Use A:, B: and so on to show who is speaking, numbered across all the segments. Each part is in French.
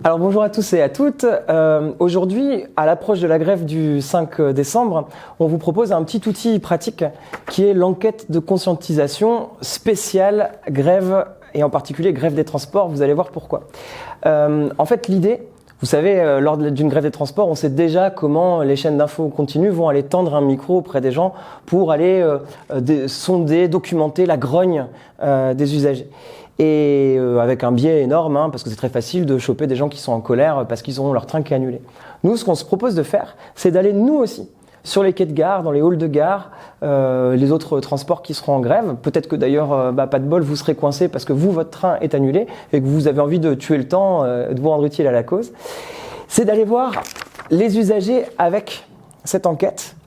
A: Alors bonjour à tous et à toutes. Aujourd'hui, à l'approche de la grève du 5 décembre, on vous propose un petit outil pratique qui est l'enquête de conscientisation spéciale grève et en particulier grève des transports. Vous allez voir pourquoi. En fait, l'idée, vous savez, lors d'une grève des transports, on sait déjà comment les chaînes d'infos continues vont aller tendre un micro auprès des gens pour aller sonder, documenter la grogne des usagers. Et avec un biais énorme, parce que c'est très facile de choper des gens qui sont en colère parce qu'ils auront leur train qui est annulé. Nous, ce qu'on se propose de faire, c'est d'aller nous aussi sur les quais de gare, dans les halls de gare, les autres transports qui seront en grève. Peut-être que d'ailleurs, pas de bol, vous serez coincé parce que vous, votre train est annulé et que vous avez envie de tuer le temps, de vous rendre utile à la cause. C'est d'aller voir les usagers avec cette enquête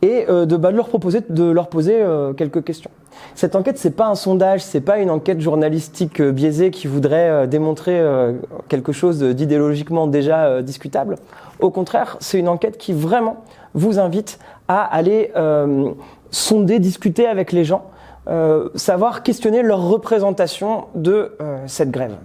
A: et de leur poser quelques questions. Cette enquête, c'est pas un sondage, c'est pas une enquête journalistique biaisée qui voudrait démontrer quelque chose d'idéologiquement déjà discutable. Au contraire, c'est une enquête qui vraiment vous invite à aller sonder, discuter avec les gens, savoir questionner leur représentation de cette grève.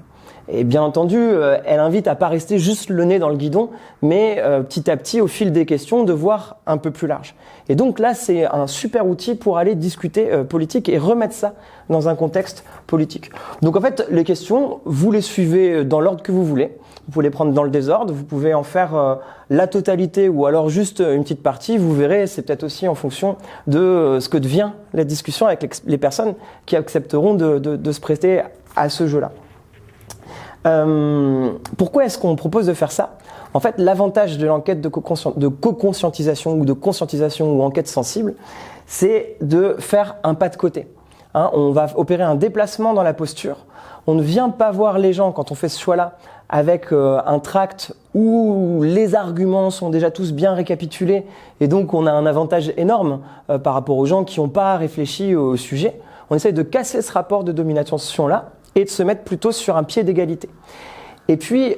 A: Et bien entendu, elle invite à pas rester juste le nez dans le guidon, mais petit à petit, au fil des questions, de voir un peu plus large. Et donc là, c'est un super outil pour aller discuter politique et remettre ça dans un contexte politique. Donc en fait, les questions, vous les suivez dans l'ordre que vous voulez. Vous pouvez les prendre dans le désordre, vous pouvez en faire la totalité ou alors juste une petite partie. Vous verrez, c'est peut-être aussi en fonction de ce que devient la discussion avec les personnes qui accepteront de se prêter à ce jeu-là. Pourquoi est-ce qu'on propose de faire ça? En fait, l'avantage de l'enquête de co-conscientisation ou de conscientisation ou enquête sensible, c'est de faire un pas de côté. On va opérer un déplacement dans la posture. On ne vient pas voir les gens quand on fait ce choix-là avec un tract où les arguments sont déjà tous bien récapitulés et donc on a un avantage énorme par rapport aux gens qui n'ont pas réfléchi au sujet. On essaye de casser ce rapport de domination-là et de se mettre plutôt sur un pied d'égalité. Et puis,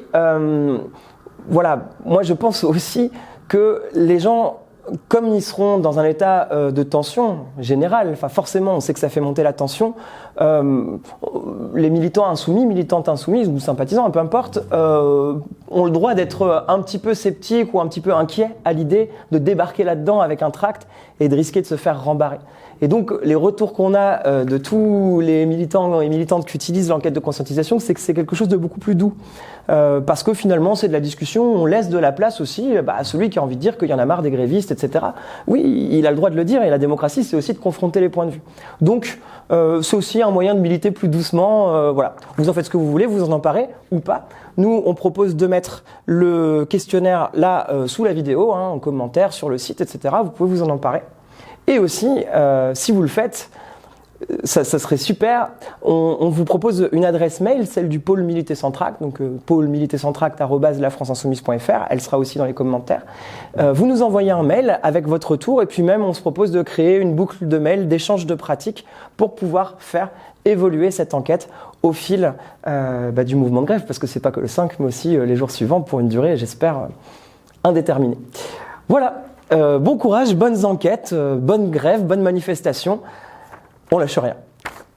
A: voilà, moi je pense aussi que les gens, comme ils seront dans un état de tension générale, enfin forcément on sait que ça fait monter la tension, les militants insoumis, militantes insoumises ou sympathisants, peu importe, ont le droit d'être un petit peu sceptiques ou un petit peu inquiets à l'idée de débarquer là-dedans avec un tract et de risquer de se faire rembarrer. Et donc, les retours qu'on a de tous les militants et militantes qui utilisent l'enquête de conscientisation, c'est que c'est quelque chose de beaucoup plus doux. Parce que finalement, c'est de la discussion, on laisse de la place aussi à celui qui a envie de dire qu'il y en a marre des grévistes, etc. Oui, il a le droit de le dire, et la démocratie, c'est aussi de confronter les points de vue. Donc, c'est aussi un moyen de militer plus doucement. Voilà. Vous en faites ce que vous voulez, vous en emparez ou pas. Nous, on propose de mettre le questionnaire là, sous la vidéo, en commentaire, sur le site, etc. Vous pouvez vous en emparer. Et aussi, si vous le faites, ça serait super, on vous propose une adresse mail, celle du pôle Milité Sans Tract, donc pôle-milité-sans-tract@lafranceinsoumise.fr, elle sera aussi dans les commentaires. Vous nous envoyez un mail avec votre retour et puis même on se propose de créer une boucle de mail d'échange de pratiques pour pouvoir faire évoluer cette enquête au fil du mouvement de grève, parce que c'est pas que le 5 mais aussi les jours suivants pour une durée, j'espère, indéterminée. Voilà. Bon courage, bonnes enquêtes, bonne grève, bonne manifestation. On lâche rien.